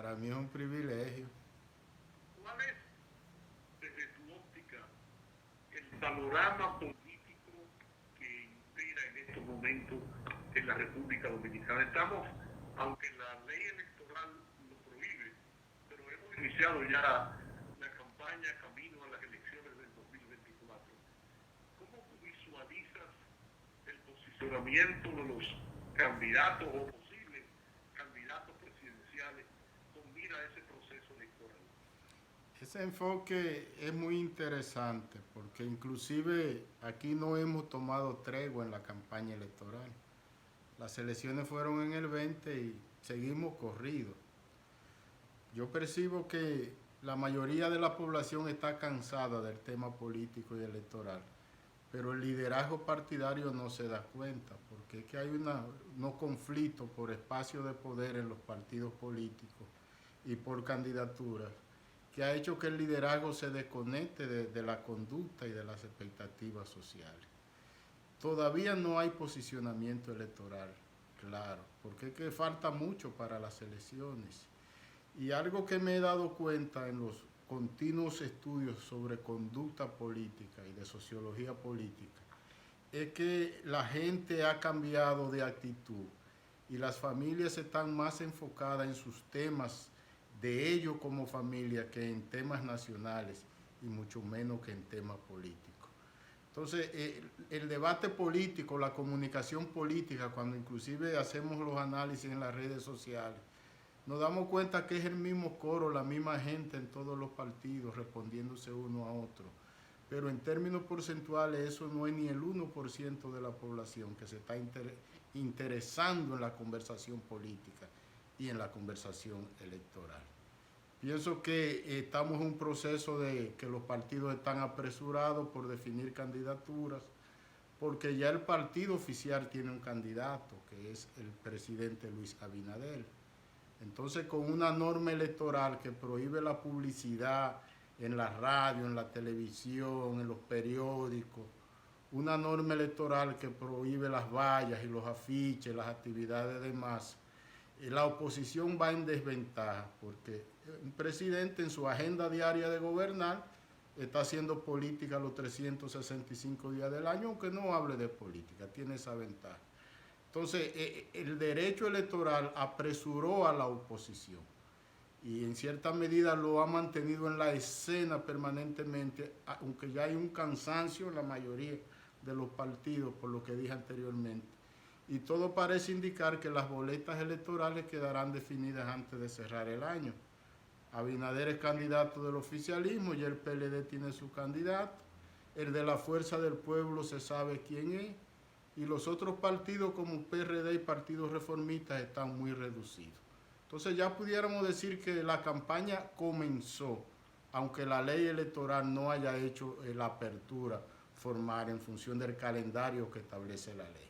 Para mí es un privilegio. ¿Cuál es, desde tu óptica, el panorama político que impera en estos momentos en la República Dominicana? Estamos, aunque la ley electoral lo prohíbe, pero hemos iniciado ya la campaña camino a las elecciones del 2024. ¿Cómo tú visualizas el posicionamiento de los candidatos o posibles candidatos presidenciales con mira a ese proceso electoral? Ese enfoque es muy interesante porque inclusive aquí no hemos tomado tregua en la campaña electoral. Las elecciones fueron en el 20 y seguimos corridos. Yo percibo que la mayoría de la población está cansada del tema político y electoral, pero el liderazgo partidario no se da cuenta, porque es que hay unos conflictos por espacio de poder en los partidos políticos y por candidaturas, que ha hecho que el liderazgo se desconecte de la conducta y de las expectativas sociales. Todavía no hay posicionamiento electoral, claro, porque es que falta mucho para las elecciones. Y algo que me he dado cuenta en los continuos estudios sobre conducta política y de sociología política es que la gente ha cambiado de actitud y las familias están más enfocadas en sus temas de ellos como familia que en temas nacionales y mucho menos que en temas políticos. Entonces, el debate político, la comunicación política, cuando inclusive hacemos los análisis en las redes sociales, nos damos cuenta que es el mismo coro, la misma gente en todos los partidos respondiéndose uno a otro. Pero en términos porcentuales eso no es ni el 1% de la población que se está interesando en la conversación política y en la conversación electoral. Pienso que estamos en un proceso de que los partidos están apresurados por definir candidaturas, porque ya el partido oficial tiene un candidato, que es el presidente Luis Abinader. Entonces, con una norma electoral que prohíbe la publicidad en la radio, en la televisión, en los periódicos, una norma electoral que prohíbe las vallas y los afiches, las actividades de masa, la oposición va en desventaja, porque un presidente en su agenda diaria de gobernar está haciendo política los 365 días del año, aunque no hable de política, tiene esa ventaja. Entonces, el derecho electoral apresuró a la oposición y en cierta medida lo ha mantenido en la escena permanentemente, aunque ya hay un cansancio en la mayoría de los partidos, por lo que dije anteriormente. Y todo parece indicar que las boletas electorales quedarán definidas antes de cerrar el año. Abinader es candidato del oficialismo, ya el PLD tiene su candidato, el de la Fuerza del Pueblo se sabe quién es, y los otros partidos como PRD y partidos reformistas están muy reducidos. Entonces ya pudiéramos decir que la campaña comenzó, aunque la ley electoral no haya hecho la apertura formal en función del calendario que establece la ley.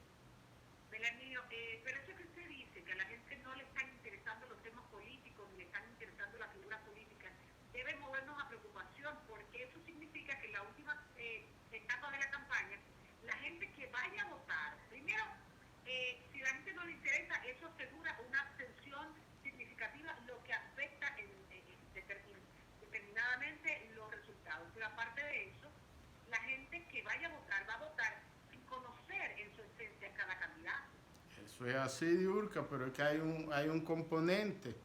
Belanio, pero eso que usted dice, que a la gente no le están interesando los temas políticos, ni le están interesando las figuras políticas, debe movernos a preocupación, porque eso significa que en la última etapa de la campaña, la gente que vaya a votar, primero, si a la gente no le interesa, eso asegura una abstención significativa, lo que afecta determinadamente los resultados. Pero aparte de eso, la gente que vaya a votar sin conocer en su esencia cada candidato. Eso es así, Diurka, pero es que hay un componente.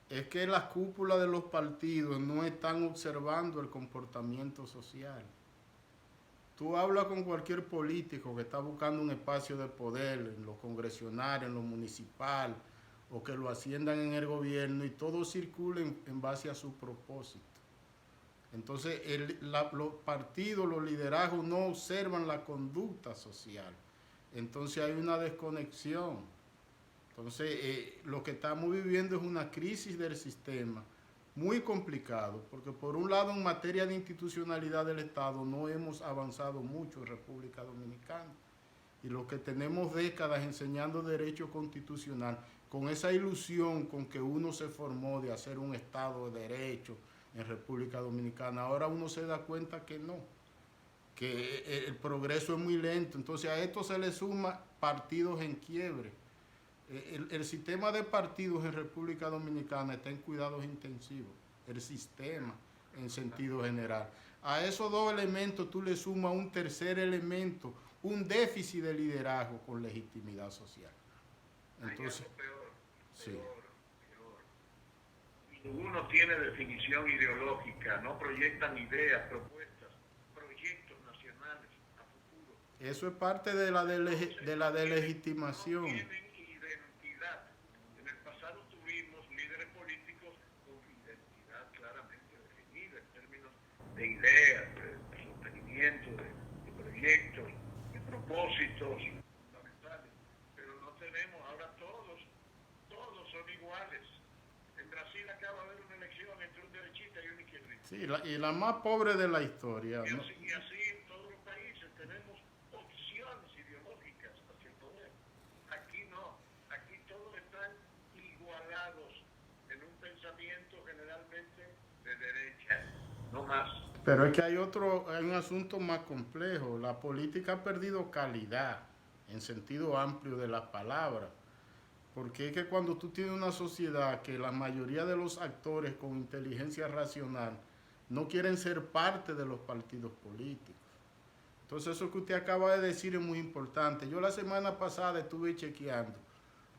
Es que las cúpulas de los partidos no están observando el comportamiento social. Tú hablas con cualquier político que está buscando un espacio de poder en lo congresional, en lo municipal, o que lo asciendan en el gobierno y todo circula en base a su propósito. Entonces, los partidos, los liderazgos no observan la conducta social. Entonces hay una desconexión. Entonces, lo que estamos viviendo es una crisis del sistema muy complicado, porque por un lado en materia de institucionalidad del Estado no hemos avanzado mucho en República Dominicana. Y los que tenemos décadas enseñando derecho constitucional, con esa ilusión con que uno se formó de hacer un Estado de derecho en República Dominicana, ahora uno se da cuenta que no, que el progreso es muy lento. Entonces a esto se le suma partidos en quiebre, El sistema de partidos en República Dominicana está en cuidados intensivos, el sistema en sentido general. A esos dos elementos tú le sumas un tercer elemento, un déficit de liderazgo con legitimidad social. Entonces, sí. Ninguno tiene definición ideológica, no proyectan ideas, propuestas, proyectos nacionales a futuro. Eso es parte de la delegitimación. No tienen identidad. En el pasado tuvimos líderes políticos con identidad claramente definida en términos de ideas, de sostenimiento, de proyectos, de propósitos fundamentales. Pero no tenemos, ahora todos son iguales. En Brasil acaba de haber una elección entre un derechista y un izquierdista. Sí, y la más pobre de la historia. Y ¿no? así en todos los países tenemos opciones ideológicas hacia el poder. Aquí no, aquí todos están igualados en un pensamiento generalmente de derecha, no más. Pero es que hay un asunto más complejo. La política ha perdido calidad en sentido amplio de la palabra. Porque es que cuando tú tienes una sociedad que la mayoría de los actores con inteligencia racional no quieren ser parte de los partidos políticos. Entonces eso que usted acaba de decir es muy importante. Yo la semana pasada estuve chequeando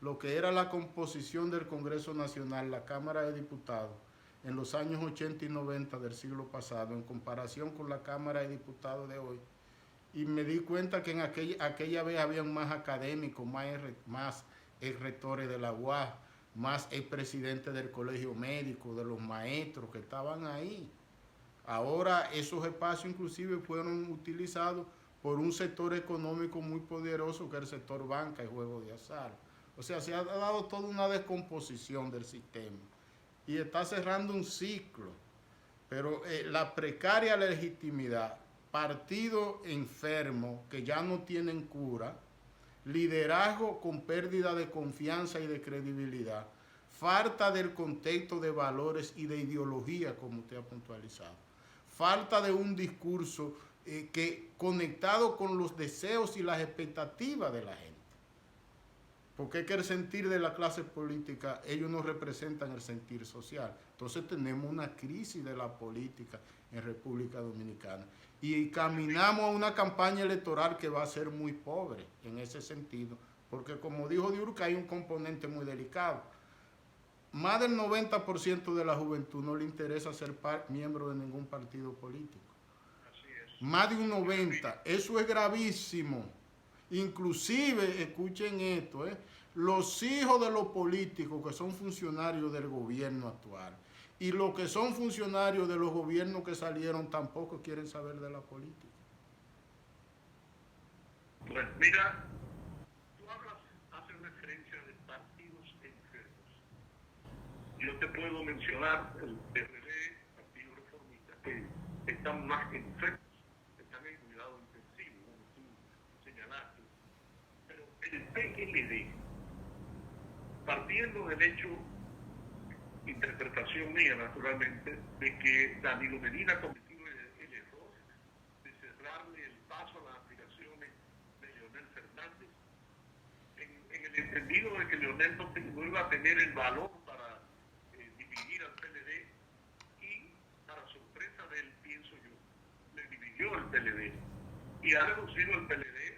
lo que era la composición del Congreso Nacional, la Cámara de Diputados, en los años 80 y 90 del siglo pasado, en comparación con la Cámara de Diputados de hoy. Y me di cuenta que en aquella vez habían más académicos, más rectores de la UAS, más el presidente del colegio médico, de los maestros que estaban ahí. Ahora esos espacios inclusive fueron utilizados por un sector económico muy poderoso que es el sector banca y juego de azar. O sea, se ha dado toda una descomposición del sistema y está cerrando un ciclo. Pero la precaria legitimidad, partido enfermo que ya no tienen cura, liderazgo con pérdida de confianza y de credibilidad, falta del contexto de valores y de ideología, como usted ha puntualizado, falta de un discurso que conectado con los deseos y las expectativas de la gente. Porque es que el sentir de la clase política, ellos no representan el sentir social. Entonces tenemos una crisis de la política en República Dominicana. Y caminamos a una campaña electoral que va a ser muy pobre en ese sentido. Porque como dijo Diurca, hay un componente muy delicado. Más del 90% de la juventud no le interesa ser miembro de ningún partido político. Así es. Más de un 90%. Eso es gravísimo. Inclusive, escuchen esto, los hijos de los políticos que son funcionarios del gobierno actual y los que son funcionarios de los gobiernos que salieron tampoco quieren saber de la política. Pues mira, tú haces referencia de partidos enfermos. Yo te puedo mencionar el PRD, Partido Reformista, que están más enfermos, están en cuidado intensivo, como tú señalaste. Pero el PLD, partiendo del hecho, interpretación mía naturalmente, de que Danilo Medina cometió el error de cerrarle el paso a las aspiraciones de Leonel Fernández, en el entendido de que Leonel no iba a tener el valor para dividir al PLD, y para sorpresa de él, pienso yo, le dividió el PLD y ha reducido el PLD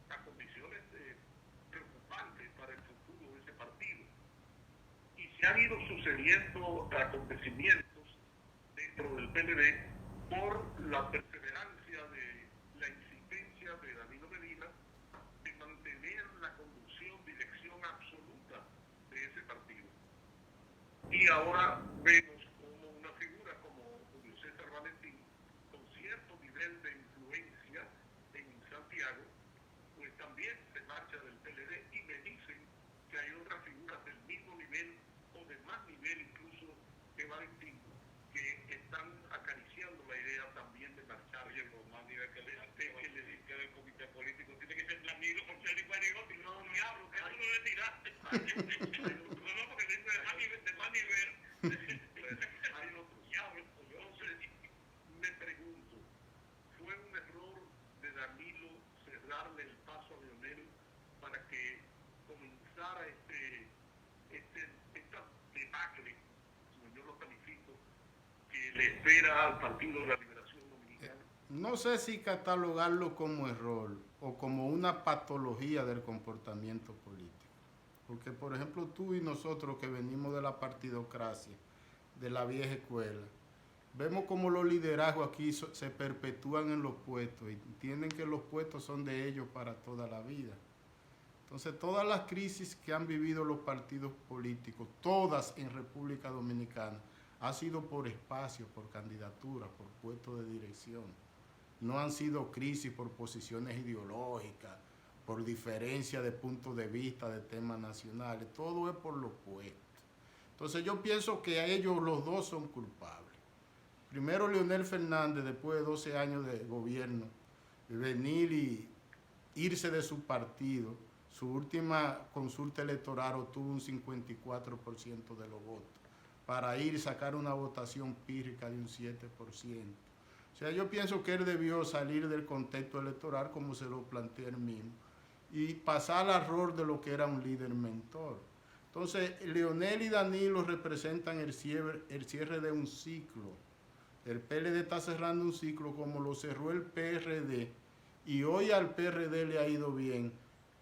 a condiciones preocupantes para el futuro de ese partido. Y se han ido sucediendo acontecimientos dentro del PLD por la perseverancia de la insistencia de Danilo Medina de mantener la conducción, dirección absoluta de ese partido. Y ahora vemos como una figura como Julio César Valentín, con cierto nivel de influencia en Santiago, pues también se marcha del PLD, y me dicen que hay otras figuras del mismo nivel o de más nivel incluso que Valentín, que están acariciando la idea también de marchar. Oye, con más nivel que le dice del comité político, tiene que ser Danilo, porque él dijo, no, diablo, que tú no le tiraste. No, porque dice de más nivel. Hay otros diablos. Entonces, me pregunto, ¿fue un error de Danilo cerrarle el paso a Leonel para que comenzara le espera al Partido de la Liberación Dominicana? No sé si catalogarlo como error o como una patología del comportamiento político. Porque, por ejemplo, tú y nosotros que venimos de la partidocracia, de la vieja escuela, vemos como los liderazgos aquí se perpetúan en los puestos y entienden que los puestos son de ellos para toda la vida. Entonces, todas las crisis que han vivido los partidos políticos, todas en República Dominicana, ha sido por espacio, por candidatura, por puestos de dirección. No han sido crisis por posiciones ideológicas, por diferencia de puntos de vista de temas nacionales. Todo es por los puestos. Entonces yo pienso que a ellos los dos son culpables. Primero Leonel Fernández, después de 12 años de gobierno, venir y irse de su partido. Su última consulta electoral obtuvo un 54% de los votos, para ir y sacar una votación pírrica de un 7%. O sea, yo pienso que él debió salir del contexto electoral como se lo plantea él mismo y pasar al rol de lo que era un líder mentor. Entonces, Leonel y Danilo representan el cierre de un ciclo. El PLD está cerrando un ciclo como lo cerró el PRD, y hoy al PRD le ha ido bien,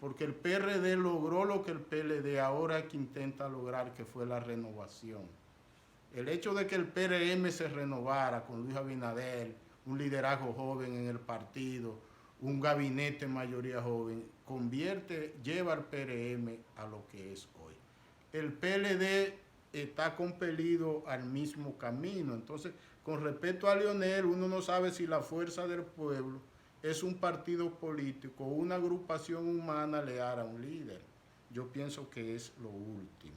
porque el PRD logró lo que el PLD ahora que intenta lograr, que fue la renovación. El hecho de que el PRM se renovara con Luis Abinader, un liderazgo joven en el partido, un gabinete en mayoría joven, lleva al PRM a lo que es hoy. El PLD está compelido al mismo camino. Entonces, con respecto a Leonel, uno no sabe si la Fuerza del Pueblo es un partido político o una agrupación humana leal a un líder. Yo pienso que es lo último.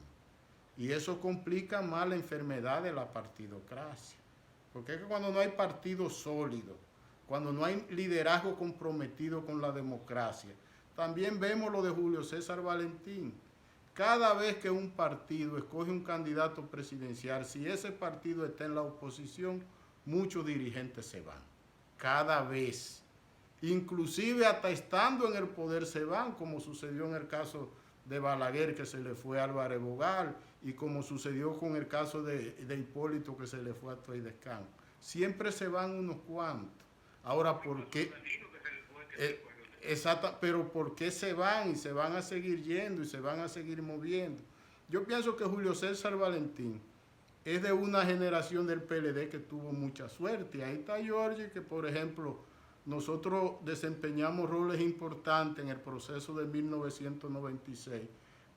Y eso complica más la enfermedad de la partidocracia. Porque es que cuando no hay partido sólido, cuando no hay liderazgo comprometido con la democracia, también vemos lo de Julio César Valentín. Cada vez que un partido escoge un candidato presidencial, si ese partido está en la oposición, muchos dirigentes se van. Cada vez. Inclusive hasta estando en el poder se van, como sucedió en el caso de Balaguer, que se le fue a Álvarez Bogal, y como sucedió con el caso de Hipólito, que se le fue a Toy Descamp. Siempre se van unos cuantos. Ahora, ¿por qué? Exacto, pero ¿por qué se van? Y se van a seguir yendo y se van a seguir moviendo. Yo pienso que Julio César Valentín es de una generación del PLD que tuvo mucha suerte. Ahí está Giorgi, que por ejemplo, nosotros desempeñamos roles importantes en el proceso de 1996.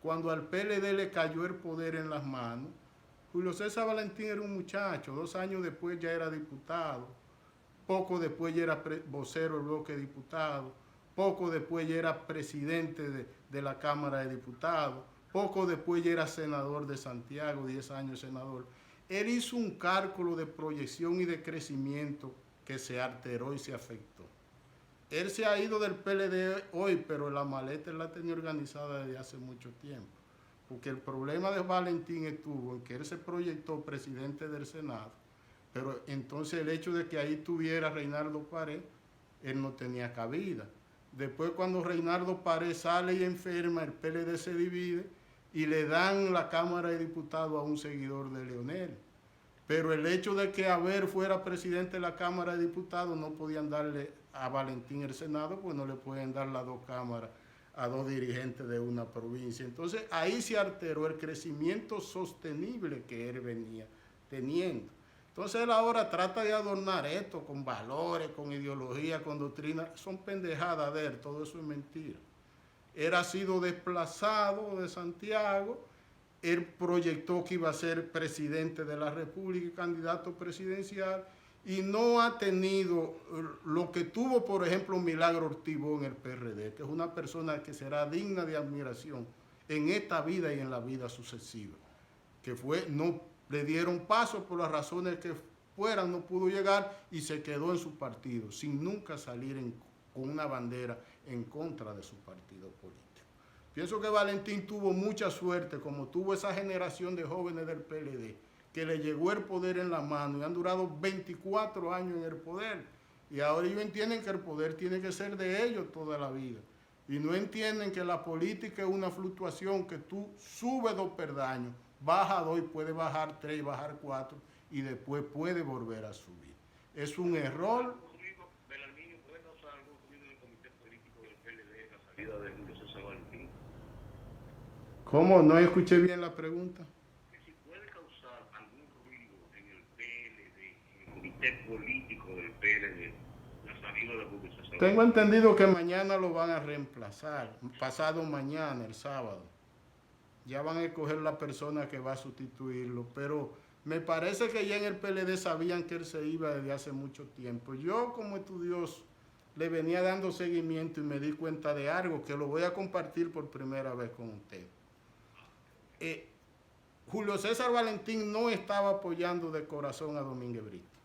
Cuando al PLD le cayó el poder en las manos, Julio César Valentín era un muchacho, 2 años después ya era diputado, poco después ya era vocero del bloque de diputados, poco después ya era presidente de la Cámara de Diputados, poco después ya era senador de Santiago, 10 años senador. Él hizo un cálculo de proyección y de crecimiento que se alteró y se afectó. Él se ha ido del PLD hoy, pero la maleta él la tenía organizada desde hace mucho tiempo. Porque el problema de Valentín estuvo en que él se proyectó presidente del Senado, pero entonces el hecho de que ahí tuviera Reinaldo Pared, él no tenía cabida. Después, cuando Reinaldo Pared sale y enferma, el PLD se divide y le dan la Cámara de Diputados a un seguidor de Leonel. Pero el hecho de que Haber fuera presidente de la Cámara de Diputados, no podían darle a Valentín el Senado, pues no le pueden dar las 2 cámaras a 2 dirigentes de una provincia. Entonces ahí se alteró el crecimiento sostenible que él venía teniendo. Entonces él ahora trata de adornar esto con valores, con ideología, con doctrina. Son pendejadas de él, todo eso es mentira. Él ha sido desplazado de Santiago. Él proyectó que iba a ser presidente de la República y candidato presidencial, y no ha tenido lo que tuvo, por ejemplo, Milagro Ortiz en el PRD, que es una persona que será digna de admiración en esta vida y en la vida sucesiva, que no le dieron paso por las razones que fueran, no pudo llegar y se quedó en su partido, sin nunca salir con una bandera en contra de su partido político. Pienso que Valentín tuvo mucha suerte, como tuvo esa generación de jóvenes del PLD, que le llegó el poder en la mano y han durado 24 años en el poder. Y ahora ellos entienden que el poder tiene que ser de ellos toda la vida. Y no entienden que la política es una fluctuación, que tú subes 2 peldaños, baja 2 y puede bajar 3 y bajar 4. y después puede volver a subir. Es un error. Belarmino, ¿puede causar algún ruido en el comité político del PLD la salida de Julio César Valentín? ¿Cómo? No escuché bien la pregunta. Que si puede causar algún ruido en el PLD, en el comité político del PLD, la salida de Julio César Valentín. Tengo entendido que mañana lo van a reemplazar, pasado mañana, el sábado. Ya van a escoger la persona que va a sustituirlo, pero me parece que ya en el PLD sabían que él se iba desde hace mucho tiempo. Yo como estudioso le venía dando seguimiento y me di cuenta de algo que lo voy a compartir por primera vez con usted. Julio César Valentín no estaba apoyando de corazón a Domínguez Brito.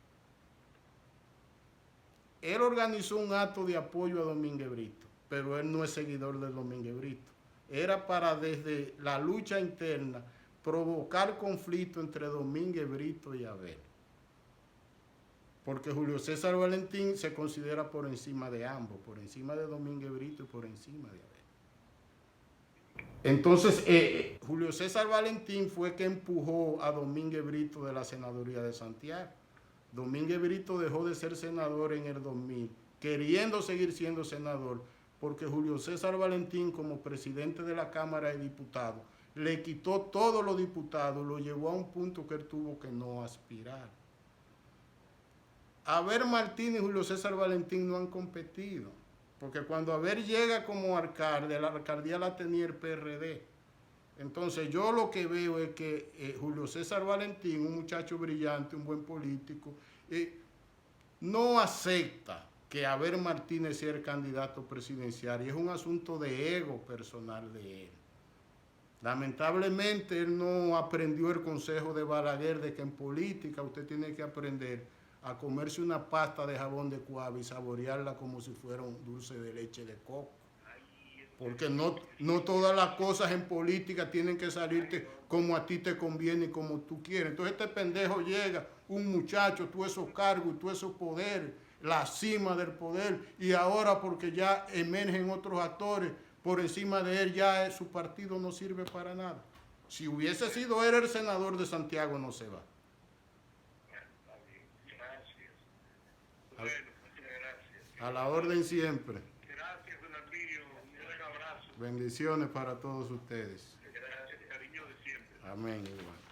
Él organizó un acto de apoyo a Domínguez Brito, pero él no es seguidor de Domínguez Brito. Era para desde la lucha interna provocar conflicto entre Domínguez Brito y Abel. Porque Julio César Valentín se considera por encima de ambos, por encima de Domínguez Brito y por encima de Abel. Entonces, Julio César Valentín fue que empujó a Domínguez Brito de la senaduría de Santiago. Domínguez Brito dejó de ser senador en el 2000, queriendo seguir siendo senador, porque Julio César Valentín, como presidente de la Cámara de Diputados, le quitó todos los diputados, lo llevó a un punto que él tuvo que no aspirar. Abel Martínez y Julio César Valentín no han competido, porque cuando Abel llega como alcalde, la alcaldía la tenía el PRD. Entonces yo lo que veo es que Julio César Valentín, un muchacho brillante, un buen político, no acepta que Abel Martínez sea el candidato presidencial, y es un asunto de ego personal de él. Lamentablemente él no aprendió el consejo de Balaguer de que en política usted tiene que aprender a comerse una pasta de jabón de cuava y saborearla como si fuera un dulce de leche de coco. Porque no todas las cosas en política tienen que salirte como a ti te conviene y como tú quieres. Entonces este pendejo llega, un muchacho, tú esos cargos y tú esos poderes, la cima del poder, y ahora porque ya emergen otros actores por encima de él, ya su partido no sirve para nada. Si hubiese sido él el senador de Santiago, no se va. Gracias. Bueno, muchas gracias. A la orden siempre. Gracias, don Arminio. Un gran abrazo. Bendiciones para todos ustedes. Gracias, cariño de siempre. Amén. Igual.